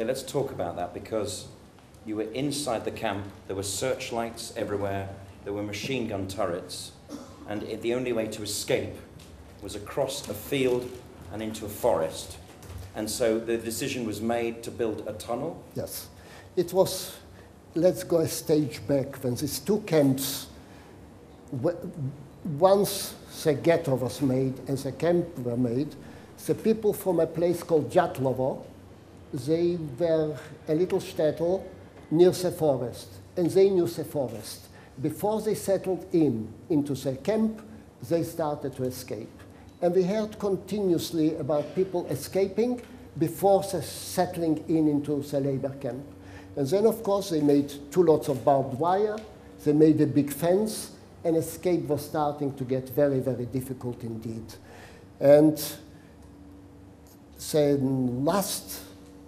Okay, let's talk about that, because you were inside the camp, there were searchlights everywhere, there were machine gun turrets, and the only way to escape was across a field and into a forest. And so the decision was made to build a tunnel? Yes. It was, let's go a stage back, when these two camps, once the ghetto was made and the camp were made, the people from a place called Jatlovo, they were a little shtetl near the forest, and they knew the forest. Before they settled into the camp, they started to escape. And we heard continuously about people escaping before settling into the labor camp. And then, of course, they made 2 lots of barbed wire, they made a big fence, and escape was starting to get very, very difficult indeed. And the last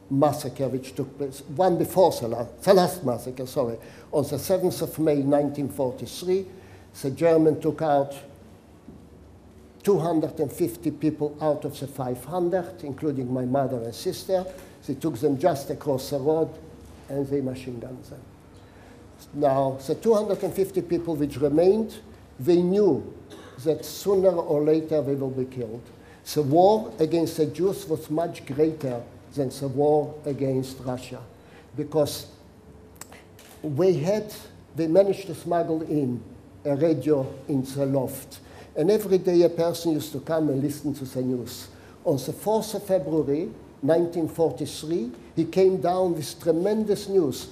massacre which took place, one before the last massacre, sorry, on the 7th of May 1943, the Germans took out 250 people out of the 500, including my mother and sister. They took them just across the road and they machine gunned them. Now, the 250 people which remained, they knew that sooner or later they will be killed. The war against the Jews was much greater than the war against Russia, because they managed to smuggle in a radio in the loft. And every day a person used to come and listen to the news. On the 4th of February, 1943, he came down with tremendous news.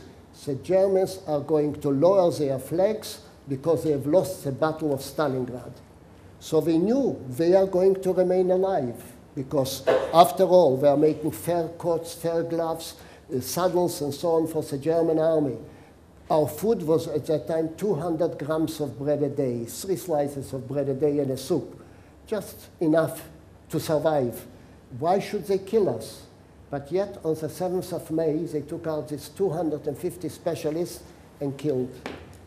The Germans are going to lower their flags because they have lost the Battle of Stalingrad. So they knew they are going to remain alive, because after all, they are making fur coats, fur gloves, saddles and so on for the German army. Our food was at that time 200 grams of bread a day, 3 slices of bread a day and a soup, just enough to survive. Why should they kill us? But yet, on the 7th of May, they took out these 250 specialists and killed.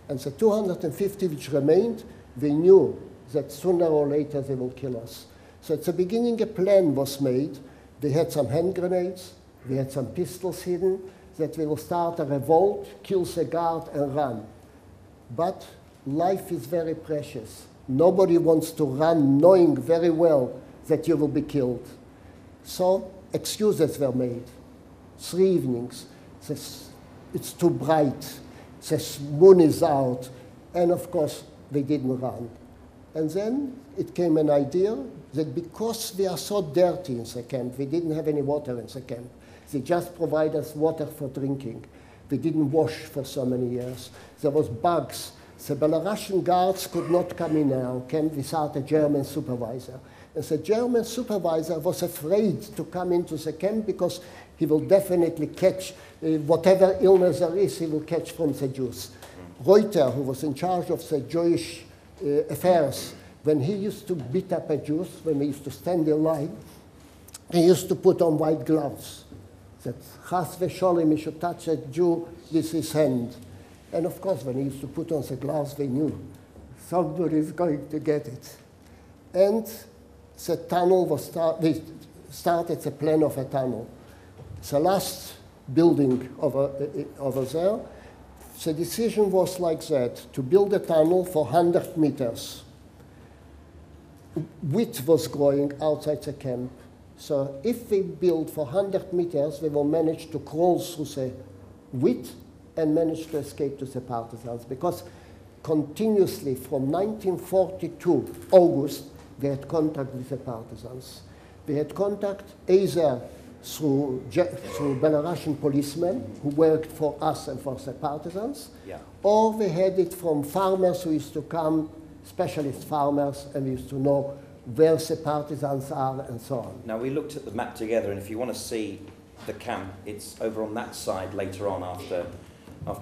And the 250 which remained, they knew that sooner or later they will kill us. So at the beginning, a plan was made. They had some hand grenades, they had some pistols hidden, that we will start a revolt, kill the guard, and run. But life is very precious. Nobody wants to run knowing very well that you will be killed. So excuses were made. 3 evenings. It's too bright. The moon is out. And of course, they didn't run. And then it came an idea that because we are so dirty in the camp, we didn't have any water in the camp. They just provide us water for drinking. We didn't wash for so many years. There was bugs. The Belarusian guards could not come in our camp without a German supervisor. And the German supervisor was afraid to come into the camp because he will definitely catch whatever illness there is, he will catch from the Jews. Reuter, who was in charge of the Jewish affairs, when he used to beat up a Jew, when he used to stand in line, he used to put on white gloves. That chas v'sholem, he should touch a Jew with his hand. And of course, when he used to put on the gloves, they knew somebody is going to get it. And the tunnel was they started the plan of a tunnel. The last building over there, the decision was like that, to build a tunnel for 100 meters. Wheat was growing outside the camp. So if we build for 100 meters, we will manage to crawl through the wheat and manage to escape to the partisans. Because continuously from 1942, August, we had contact with the partisans. We had contact either through Belarusian policemen who worked for us and for the partisans, or we had it from farmers who used to come, specialist farmers, and we used to know where the partisans are and so on. Now, we looked at the map together, and if you want to see the camp, it's over on that side later on after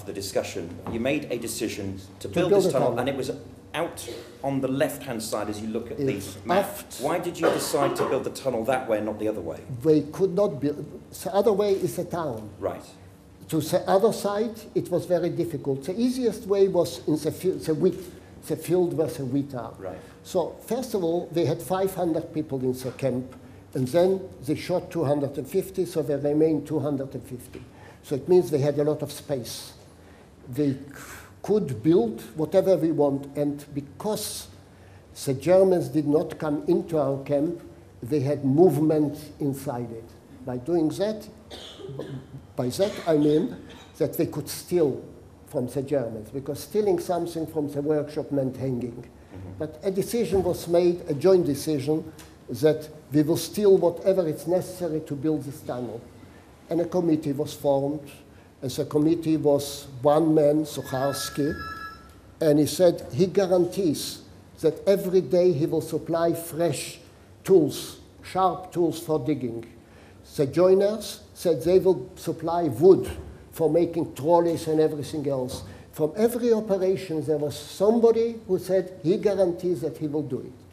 the discussion. You made a decision to build this tunnel, and it was out on the left-hand side as you look at the map. Why did you decide to build the tunnel that way and not the other way? We could not build. The other way is a town. Right. To the other side, it was very difficult. The easiest way was in the field where the wheat are. Right. So first of all, we had 500 people in the camp, And then they shot 250, so there remained 250. So it means they had a lot of space. They could build whatever we want, and because the Germans did not come into our camp, they had movement inside it. By doing that, by that I mean that they could steal from the Germans, because stealing something from the workshop meant hanging. But a decision was made, a joint decision, that we will steal whatever is necessary to build this tunnel. And a committee was formed. And the committee was one man, Sucharski, and he said he guarantees that every day he will supply fresh tools, sharp tools for digging. The joiners said they will supply wood for making trolleys and everything else. From every operation, there was somebody who said he guarantees that he will do it.